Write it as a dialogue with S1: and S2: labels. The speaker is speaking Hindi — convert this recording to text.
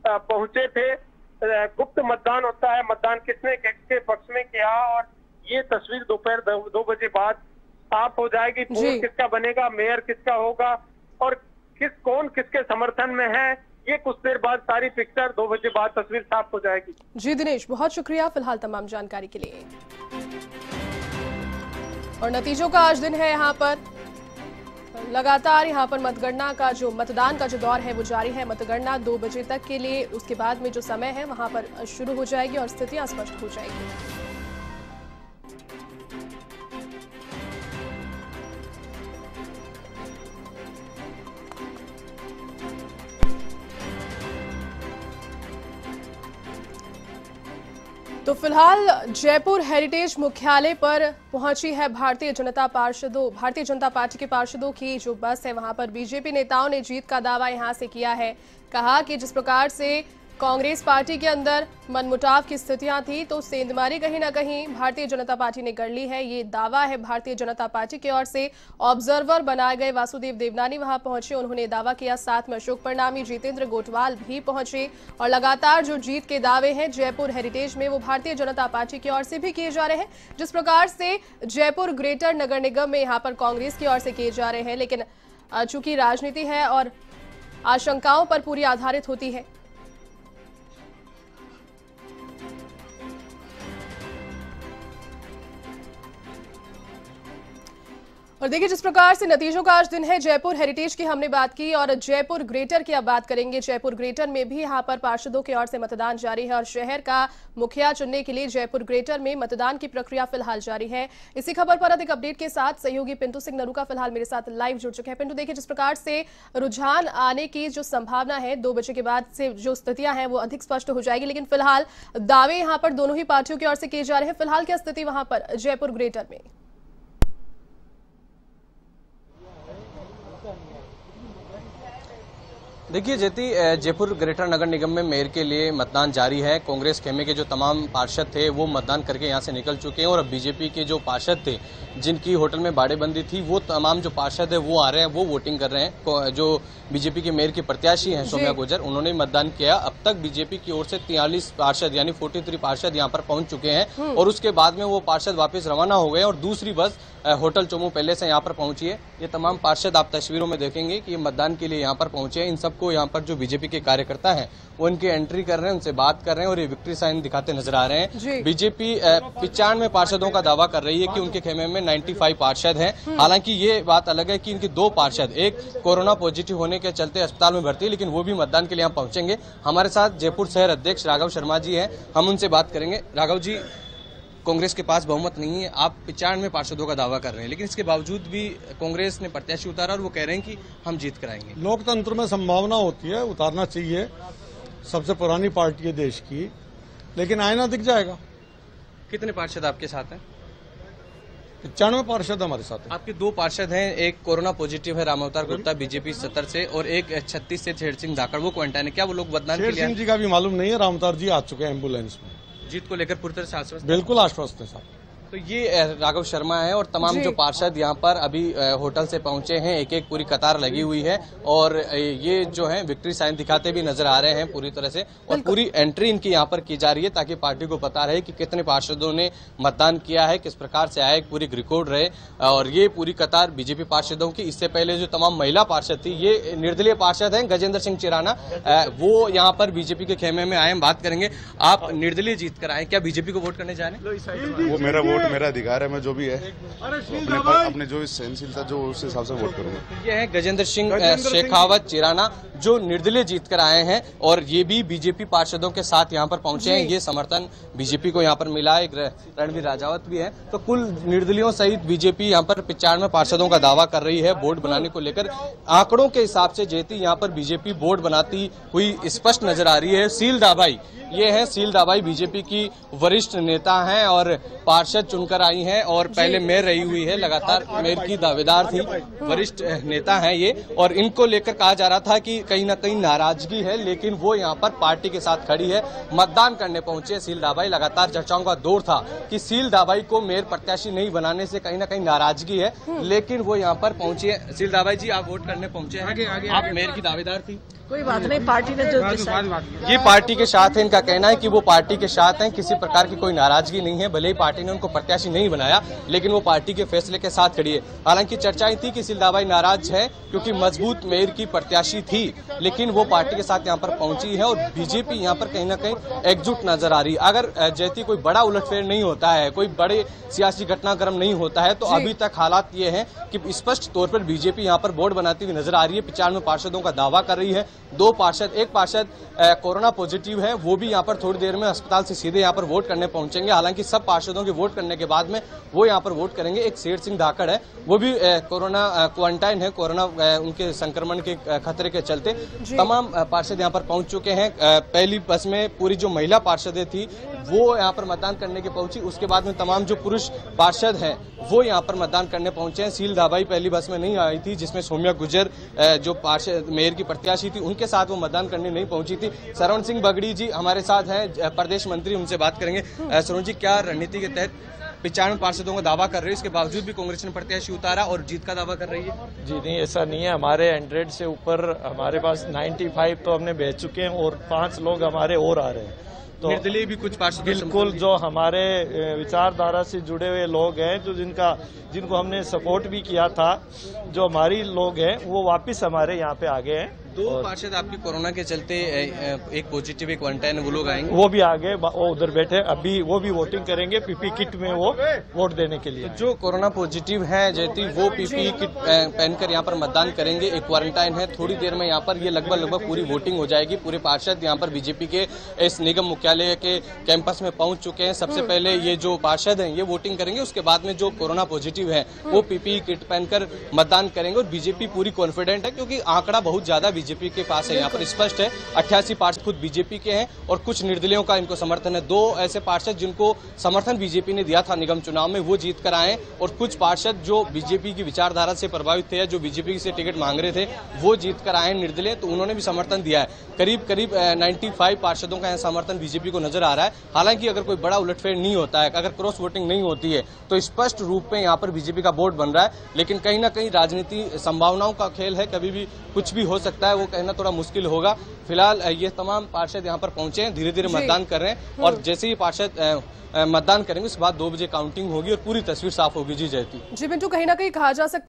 S1: पहुंचे थे। गुप्त मतदान होता है, मतदान किसने किसके पक्ष में किया, और ये तस्वीर दोपहर 2 बजे बाद साफ हो जाएगी। बोर्ड किसका बनेगा, मेयर किसका होगा और कौन किसके समर्थन में है, ये कुछ देर बाद सारी पिक्चर 2 बजे बाद तस्वीर साफ हो जाएगी।
S2: जी दिनेश, बहुत शुक्रिया फिलहाल तमाम जानकारी के लिए। और नतीजों का आज दिन है, यहाँ पर लगातार यहाँ पर मतगणना का जो मतदान का जो दौर है वो जारी है। मतगणना 2 बजे तक के लिए, उसके बाद में जो समय है वहां पर शुरू हो जाएगी और स्थितियां स्पष्ट हो जाएगी। तो फिलहाल जयपुर हेरिटेज मुख्यालय पर पहुंची है भारतीय जनता पार्टी के पार्षदों की जो बस है। वहां पर बीजेपी नेताओं ने जीत का दावा यहां से किया है। कहा कि जिस प्रकार से कांग्रेस पार्टी के अंदर मनमुटाव की स्थितियां थी, तो सेंधमारी कहीं ना कहीं भारतीय जनता पार्टी ने कर ली है। ये दावा है भारतीय जनता पार्टी की ओर से। ऑब्जर्वर बनाए गए वासुदेव देवनानी वहां पहुंचे, उन्होंने दावा किया। साथ में अशोक परनामी, जितेंद्र गोटवाल भी पहुंचे। और लगातार जो जीत के दावे हैं जयपुर हेरिटेज में, वो भारतीय जनता पार्टी की ओर से भी किए जा रहे हैं। जिस प्रकार से जयपुर ग्रेटर नगर निगम में यहाँ पर कांग्रेस की ओर से किए जा रहे हैं, लेकिन चूंकि राजनीति है और आशंकाओं पर पूरी आधारित होती है। और देखिए जिस प्रकार से नतीजों का आज दिन है, जयपुर हेरिटेज की हमने बात की और जयपुर ग्रेटर की अब बात करेंगे। जयपुर ग्रेटर में भी यहाँ पर पार्षदों की ओर से मतदान जारी है और शहर का मुखिया चुनने के लिए जयपुर ग्रेटर में मतदान की प्रक्रिया फिलहाल जारी है। इसी खबर पर अधिक अपडेट के साथ सहयोगी पिंटू सिंह नरूका फिलहाल मेरे साथ लाइव जुड़ चुके हैं। पिंटू, देखिए जिस प्रकार से रुझान आने की जो संभावना है, 2 बजे के बाद से जो स्थितियां हैं वो अधिक स्पष्ट हो जाएगी, लेकिन फिलहाल दावे यहाँ पर दोनों ही पार्टियों की ओर से किए जा रहे हैं। फिलहाल क्या स्थिति वहां पर जयपुर ग्रेटर में?
S3: देखिए जेती, जयपुर ग्रेटर नगर निगम में मेयर के लिए मतदान जारी है। कांग्रेस खेमे के जो तमाम पार्षद थे वो मतदान करके यहां से निकल चुके हैं और अब बीजेपी के जो पार्षद थे जिनकी होटल में बाड़ेबंदी थी, वो तमाम जो पार्षद है वो आ रहे हैं, वो वोटिंग कर रहे हैं। जो बीजेपी के मेयर की प्रत्याशी हैं सौम्या गुर्जर, उन्होंने मतदान किया। अब तक बीजेपी की ओर से 43 पार्षद यानी 43 पार्षद यहाँ पर पहुंच चुके हैं और उसके बाद में वो पार्षद वापस रवाना हो गए और दूसरी बस होटल चोमू पैलेस से यहाँ पर पहुंची है। ये तमाम पार्षद आप तस्वीरों में देखेंगे कि ये मतदान के लिए यहाँ पर पहुंचे हैं। इन सबको यहाँ पर जो बीजेपी के कार्यकर्ता हैं वो इनकी एंट्री कर रहे हैं, उनसे बात कर रहे हैं और ये विक्ट्री साइन दिखाते नजर आ रहे हैं। बीजेपी 95 पार्षदों का दावा कर रही है कि उनके खेमे में 95 पार्षद हैं। हालांकि ये बात अलग है कि इनके 2 पार्षद, एक कोरोना पॉजिटिव होने के चलते अस्पताल में भर्ती है, लेकिन वो भी मतदान के लिए यहाँ पहुंचेंगे। हमारे साथ जयपुर शहर अध्यक्ष राघव शर्मा जी हैं, हम उनसे बात करेंगे। राघव जी, कांग्रेस के पास बहुमत नहीं है, आप 95 पार्षदों का दावा कर रहे हैं, लेकिन इसके बावजूद भी कांग्रेस ने प्रत्याशी उतारा और वो कह रहे हैं कि हम जीत कराएंगे।
S4: लोकतंत्र में संभावना होती है, उतारना चाहिए। सबसे पुरानी पार्टी है देश की, लेकिन आईना दिख जाएगा।
S3: कितने पार्षद आपके साथ हैं?
S4: 95 पार्षद हमारे साथ हैं।
S3: आपके 2 पार्षद हैं, एक कोरोना पॉजिटिव है राम अवतार गुप्ता बीजेपी 70 से और एक 36 से शेर सिंह धाकड़, वो क्वारंटाइन है। क्या वो लोग मतदान के लिए?
S4: शेर सिंह जी का भी मालूम नहीं है, राम अवतार जी आ चुके हैं एम्बुलेंस में।
S3: जीत को लेकर पूरी तरह से आश्वस्त?
S4: बिल्कुल आश्वस्त है साहब।
S3: तो ये राघव शर्मा है और तमाम जो पार्षद यहाँ पर अभी होटल से पहुंचे हैं, एक एक पूरी कतार लगी हुई है और ये जो है विक्ट्री साइन दिखाते भी नजर आ रहे हैं पूरी तरह से और पूरी एंट्री इनकी यहाँ पर की जा रही है ताकि पार्टी को पता रहे कि कितने पार्षदों ने मतदान किया है, किस प्रकार से आया, एक पूरी रिकॉर्ड रहे। और ये पूरी कतार बीजेपी पार्षदों की। इससे पहले जो तमाम महिला पार्षद थी, ये निर्दलीय पार्षद हैं गजेंद्र सिंह चिराना, वो यहाँ पर बीजेपी के खेमे में आए। हम बात करेंगे, आप निर्दलीय जीत कर आए, क्या बीजेपी को वोट करने जा रहे हैं?
S5: वो मेरा मेरा अधिकार है, मैं जो भी है अपने जो सहनशीलता जो उस हिसाब से वोट करूंगा।
S3: ये है गजेंद्र सिंह शेखावत चिराना जो निर्दलीय जीत कर आए हैं और ये भी बीजेपी पार्षदों के साथ यहाँ पर पहुंचे हैं। ये समर्थन बीजेपी को यहाँ पर मिला है। रणवीर राजावत भी है। तो कुल निर्दलीयों सहित बीजेपी यहाँ पर 95 पार्षदों का दावा कर रही है बोर्ड बनाने को लेकर। आंकड़ों के हिसाब से जेती यहाँ पर बीजेपी बोर्ड बनाती हुई स्पष्ट नजर आ रही है। सील दाबाई, ये है सील दाबाई बीजेपी की वरिष्ठ नेता हैं और पार्षद चुनकर आई हैं और पहले मेयर रही हुई है, लगातार मेयर की दावेदार थी, वरिष्ठ नेता हैं ये। और इनको लेकर कहा जा रहा था कि कहीं ना कहीं नाराजगी है, लेकिन वो यहाँ पर पार्टी के साथ खड़ी है। मतदान करने पहुंचे सील दाबाई। लगातार चर्चाओं का दौर था कि सील दाबाई को मेयर प्रत्याशी नहीं बनाने से कहीं ना कहीं नाराजगी है, लेकिन वो यहाँ पर पहुंची है। सील दाबाई जी, आप वोट करने पहुंचे हैं, आप मेयर की दावेदार थी।
S6: कोई बात नहीं, पार्टी ने जो डिसाइड,
S3: ये पार्टी के साथ है, इनका कहना है कि वो पार्टी के साथ हैं, किसी प्रकार की कोई नाराजगी नहीं है। भले ही पार्टी ने उनको प्रत्याशी नहीं बनाया, लेकिन वो पार्टी के फैसले के साथ खड़ी है। हालांकि चर्चाएं थी कि शीलदाबाई नाराज है क्योंकि मजबूत मेयर की प्रत्याशी थी, लेकिन वो पार्टी के साथ यहाँ पर पहुंची है और बीजेपी यहाँ पर कहीं ना कहीं एकजुट नजर आ रही है। अगर जैती कोई बड़ा उलटफेर नहीं होता है, कोई बड़े सियासी घटनाक्रम नहीं होता है, तो अभी तक हालात ये हैं कि स्पष्ट तौर पर बीजेपी यहाँ पर बोर्ड बनाती हुई नजर आ रही है। 95 पार्षदों का दावा कर रही है। एक पार्षद कोरोना पॉजिटिव है, वो भी यहाँ पर थोड़ी देर में अस्पताल से सीधे यहाँ पर वोट करने पहुंचेंगे। हालांकि सब पार्षदों के वोट करने के बाद में वो यहाँ पर वोट करेंगे। एक शेर सिंह धाकड़ है, वो भी कोरोना क्वारंटाइन है, कोरोना उनके संक्रमण के खतरे के चलते। तमाम पार्षद यहाँ पर पहुंच चुके हैं। पहली बस में पूरी जो महिला पार्षदें थी वो यहाँ पर मतदान करने के पहुंची। उसके बाद में तमाम जो पुरुष पार्षद हैं वो यहाँ पर मतदान करने पहुंचे हैं। शीलदाबाई पहली बस में नहीं आई थी, जिसमें सौम्या गुर्जर जो पार्षद मेयर की प्रत्याशी थी, उनके साथ वो मतदान करने नहीं पहुंची थी। सरवण सिंह बगड़ी जी हमारे साथ हैं, प्रदेश मंत्री, उनसे बात करेंगे। सरवण जी, क्या रणनीति के तहत 95 पार्षदों का दावा कर रहे हैं, इसके बावजूद भी कांग्रेस ने प्रत्याशी उतारा और जीत का दावा कर रही है?
S7: जी नहीं, ऐसा नहीं है। हमारे 100 से ऊपर हमारे पास 95 तो हमने भेज चुके हैं और 5 लोग हमारे और आ रहे हैं। तो
S3: निर्दलीय भी कुछ पार्षद
S7: बिल्कुल जो हमारे विचारधारा से जुड़े हुए लोग हैं, जो जिनको हमने सपोर्ट भी किया था, जो हमारी लोग हैं, वो वापस हमारे यहाँ पे आ गए हैं।
S3: 2 पार्षद आपकी कोरोना के चलते, एक पॉजिटिव एक क्वारंटाइन, वो लोग आएंगे,
S7: वो भी आ गए, वो उधर बैठे, अभी वो भी वोटिंग करेंगे पीपी किट में वो वोट देने के लिए।
S3: तो जो कोरोना पॉजिटिव है जयती, वो पीपी किट पहनकर यहाँ पर मतदान करेंगे। एक क्वारंटाइन है, थोड़ी देर में यहाँ पर ये लगभग पूरी वोटिंग हो जाएगी। पूरे पार्षद यहाँ पर बीजेपी के इस निगम मुख्यालय के कैंपस में पहुंच चुके हैं। सबसे पहले ये जो पार्षद हैं ये वोटिंग करेंगे, उसके बाद में जो कोरोना पॉजिटिव है वो पीपी किट पहनकर मतदान करेंगे। और बीजेपी पूरी कॉन्फिडेंट है क्योंकि आंकड़ा बहुत ज्यादा बीजेपी के पास है, यहाँ पर स्पष्ट है। 88 पार्षद खुद बीजेपी के हैं और कुछ निर्दलीयों का इनको समर्थन है। 2 ऐसे पार्षद जिनको समर्थन बीजेपी ने दिया था निगम चुनाव में, वो जीत कर आए, और कुछ पार्षद जो बीजेपी की विचारधारा से प्रभावित थे, जो बीजेपी से टिकट मांग रहे थे, वो जीत कर आए निर्दलीय, तो उन्होंने भी समर्थन दिया है। करीब 95 पार्षदों का यहाँ समर्थन बीजेपी को नजर आ रहा है। हालांकि अगर कोई बड़ा उलटफेर नहीं होता है, अगर क्रॉस वोटिंग नहीं होती है, तो स्पष्ट रूप में यहाँ पर बीजेपी का बोर्ड बन रहा है। लेकिन कहीं ना कहीं राजनीति संभावनाओं का खेल है, कभी भी कुछ भी हो सकता है, वो कहना थोड़ा मुश्किल होगा। फिलहाल ये तमाम पार्षद यहाँ पर पहुंचे हैं, धीरे धीरे मतदान कर रहे हैं, और जैसे ही पार्षद मतदान करेंगे उसके बाद 2 बजे काउंटिंग होगी और पूरी तस्वीर साफ होगी। जी जयती।
S2: जी बिंटू, कहीं ना कहीं कहा जा सकता